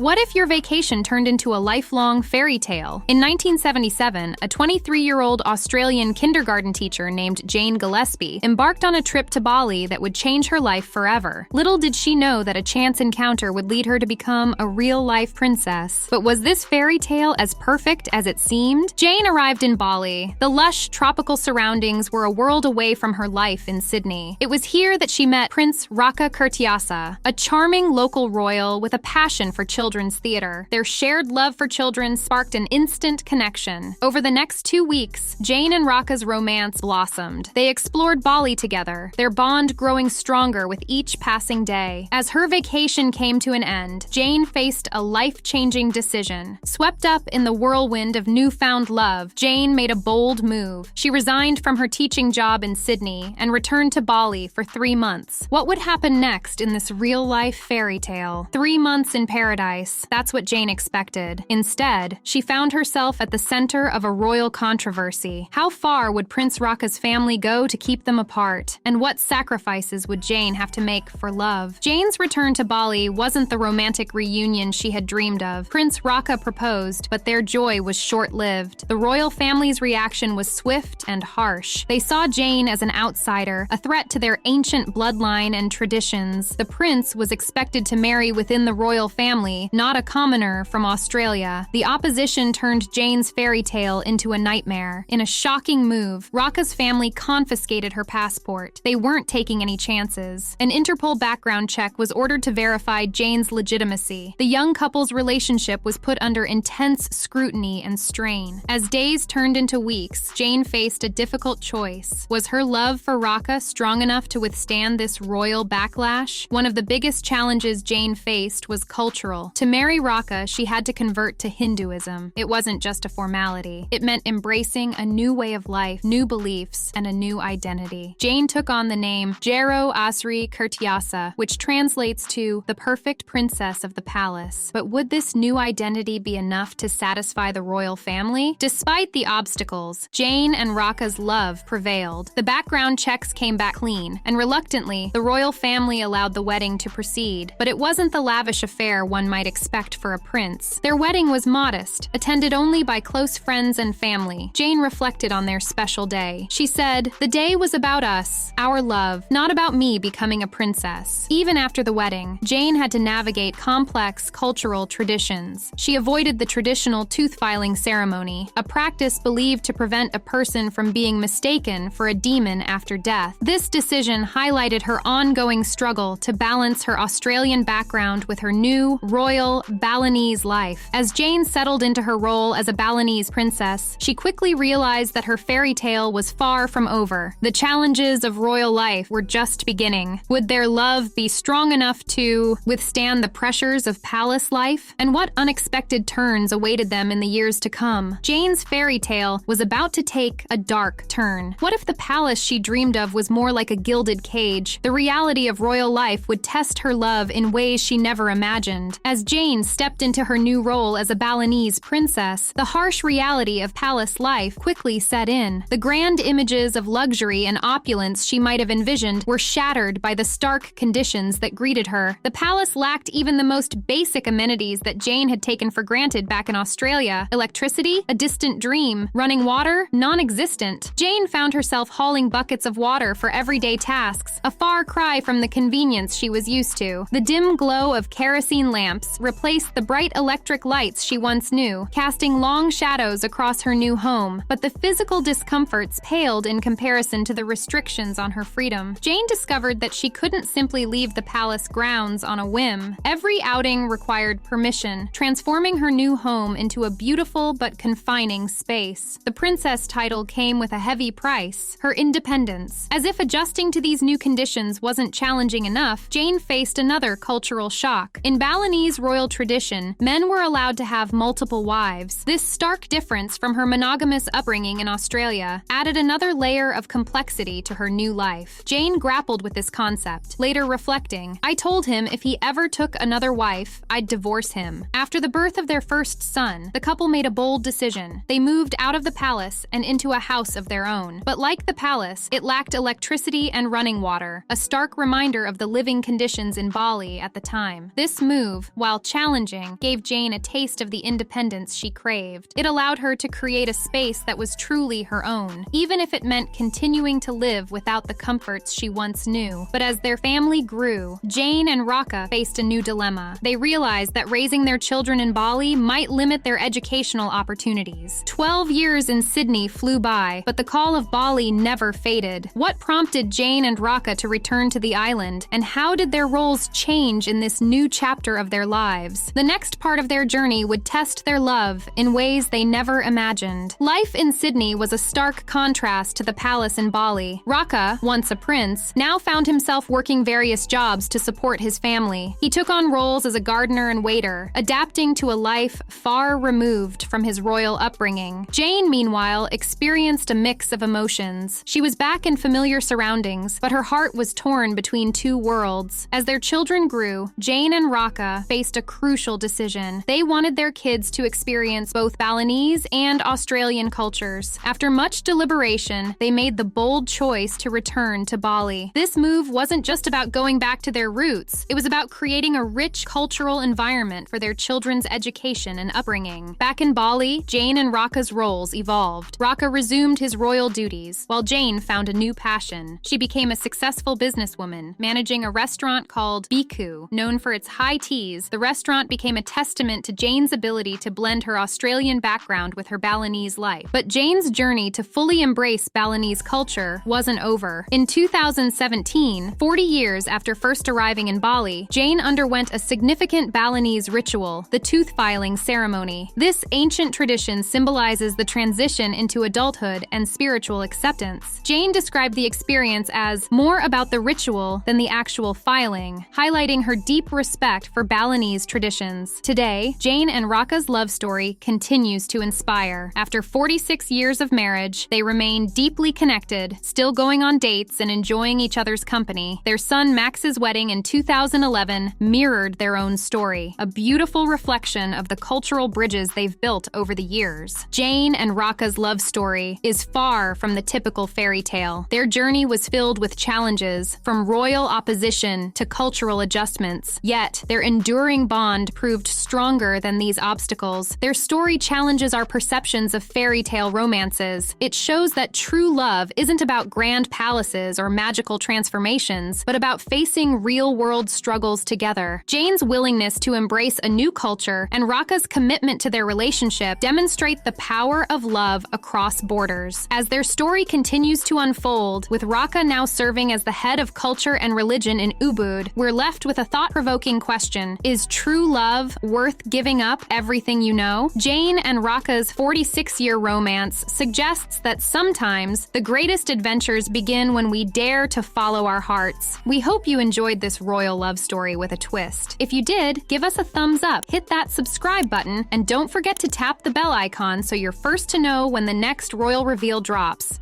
What if your vacation turned into a lifelong fairy tale? In 1977, a 23-year-old Australian kindergarten teacher named Jane Gillespie embarked on a trip to Bali that would change her life forever. Little did she know that a chance encounter would lead her to become a real-life princess. But was this fairy tale as perfect as it seemed? Jane arrived in Bali. The lush, tropical surroundings were a world away from her life in Sydney. It was here that she met Prince Raka Kurtiasa, a charming local royal with a passion for children's theater. Their shared love for children sparked an instant connection. Over the next 2 weeks, Jane and Raka's romance blossomed. They explored Bali together, their bond growing stronger with each passing day. As her vacation came to an end, Jane faced a life-changing decision. Swept up in the whirlwind of newfound love, Jane made a bold move. She resigned from her teaching job in Sydney and returned to Bali for 3 months. What would happen next in this real-life fairy tale? 3 months in paradise. That's what Jane expected. Instead, she found herself at the center of a royal controversy. How far would Prince Raka's family go to keep them apart? And what sacrifices would Jane have to make for love? Jane's return to Bali wasn't the romantic reunion she had dreamed of. Prince Raka proposed, but their joy was short-lived. The royal family's reaction was swift and harsh. They saw Jane as an outsider, a threat to their ancient bloodline and traditions. The prince was expected to marry within the royal family, not a commoner from Australia. The opposition turned Jane's fairy tale into a nightmare. In a shocking move, Raka's family confiscated her passport. They weren't taking any chances. An Interpol background check was ordered to verify Jane's legitimacy. The young couple's relationship was put under intense scrutiny and strain. As days turned into weeks, Jane faced a difficult choice. Was her love for Raka strong enough to withstand this royal backlash? One of the biggest challenges Jane faced was cultural. To marry Raka, she had to convert to Hinduism. It wasn't just a formality. It meant embracing a new way of life, new beliefs, and a new identity. Jane took on the name Jero Asri Kurtiasa, which translates to the perfect princess of the palace. But would this new identity be enough to satisfy the royal family? Despite the obstacles, Jane and Raka's love prevailed. The background checks came back clean, and reluctantly, the royal family allowed the wedding to proceed. But it wasn't the lavish affair one might expect for a prince. Their wedding was modest, attended only by close friends and family. Jane reflected on their special day. She said, "The day was about us, our love, not about me becoming a princess." Even after the wedding, Jane had to navigate complex cultural traditions. She avoided the traditional tooth-filing ceremony, a practice believed to prevent a person from being mistaken for a demon after death. This decision highlighted her ongoing struggle to balance her Australian background with her new, royal, Balinese life. As Jane settled into her role as a Balinese princess, she quickly realized that her fairy tale was far from over. The challenges of royal life were just beginning. Would their love be strong enough to withstand the pressures of palace life? And what unexpected turns awaited them in the years to come? Jane's fairy tale was about to take a dark turn. What if the palace she dreamed of was more like a gilded cage? The reality of royal life would test her love in ways she never imagined. As Jane stepped into her new role as a Balinese princess, the harsh reality of palace life quickly set in. The grand images of luxury and opulence she might have envisioned were shattered by the stark conditions that greeted her. The palace lacked even the most basic amenities that Jane had taken for granted back in Australia. Electricity? A distant dream. Running water? Non-existent. Jane found herself hauling buckets of water for everyday tasks, a far cry from the convenience she was used to. The dim glow of kerosene lamps replaced the bright electric lights she once knew, casting long shadows across her new home. But the physical discomforts paled in comparison to the restrictions on her freedom. Jane discovered that she couldn't simply leave the palace grounds on a whim. Every outing required permission, transforming her new home into a beautiful but confining space. The princess title came with a heavy price, her independence. As if adjusting to these new conditions wasn't challenging enough, Jane faced another cultural shock. In Balinese royal tradition, men were allowed to have multiple wives. This stark difference from her monogamous upbringing in Australia added another layer of complexity to her new life. Jane grappled with this concept, later reflecting, "I told him if he ever took another wife, I'd divorce him." After the birth of their first son, the couple made a bold decision. They moved out of the palace and into a house of their own. But like the palace, it lacked electricity and running water, a stark reminder of the living conditions in Bali at the time. This move, while while challenging, gave Jane a taste of the independence she craved. It allowed her to create a space that was truly her own, even if it meant continuing to live without the comforts she once knew. But as their family grew, Jane and Raka faced a new dilemma. They realized that raising their children in Bali might limit their educational opportunities. 12 years in Sydney flew by, but the call of Bali never faded. What prompted Jane and Raka to return to the island, and how did their roles change in this new chapter of their lives? The next part of their journey would test their love in ways they never imagined. Life in Sydney was a stark contrast to the palace in Bali. Raka, once a prince, now found himself working various jobs to support his family. He took on roles as a gardener and waiter, adapting to a life far removed from his royal upbringing. Jane, meanwhile, experienced a mix of emotions. She was back in familiar surroundings, but her heart was torn between two worlds. As their children grew, Jane and Raka faced a crucial decision. They wanted their kids to experience both Balinese and Australian cultures. After much deliberation, they made the bold choice to return to Bali. This move wasn't just about going back to their roots. It was about creating a rich cultural environment for their children's education and upbringing. Back in Bali, Jane and Raka's roles evolved. Raka resumed his royal duties, while Jane found a new passion. She became a successful businesswoman, managing a restaurant called Biku. Known for its high teas, the restaurant became a testament to Jane's ability to blend her Australian background with her Balinese life. But Jane's journey to fully embrace Balinese culture wasn't over. In 2017, 40 years after first arriving in Bali, Jane underwent a significant Balinese ritual, the tooth filing ceremony. This ancient tradition symbolizes the transition into adulthood and spiritual acceptance. Jane described the experience as more about the ritual than the actual filing, highlighting her deep respect for Balinese traditions. Today, Jane and Raka's love story continues to inspire. After 46 years of marriage, they remain deeply connected, still going on dates and enjoying each other's company. Their son Max's wedding in 2011 mirrored their own story, a beautiful reflection of the cultural bridges they've built over the years. Jane and Raka's love story is far from the typical fairy tale. Their journey was filled with challenges, from royal opposition to cultural adjustments. Yet, their enduring bond proved stronger than these obstacles. Their story challenges our perceptions of fairy tale romances. It shows that true love isn't about grand palaces or magical transformations, but about facing real-world struggles together. Jane's willingness to embrace a new culture and Raka's commitment to their relationship demonstrate the power of love across borders. As their story continues to unfold, with Raka now serving as the head of culture and religion in Ubud, we're left with a thought-provoking question: is true love worth giving up everything you know? Jane and Raka's 46-year romance suggests that sometimes the greatest adventures begin when we dare to follow our hearts. We hope you enjoyed this royal love story with a twist. If you did, give us a thumbs up, hit that subscribe button, and don't forget to tap the bell icon so you're first to know when the next royal reveal drops.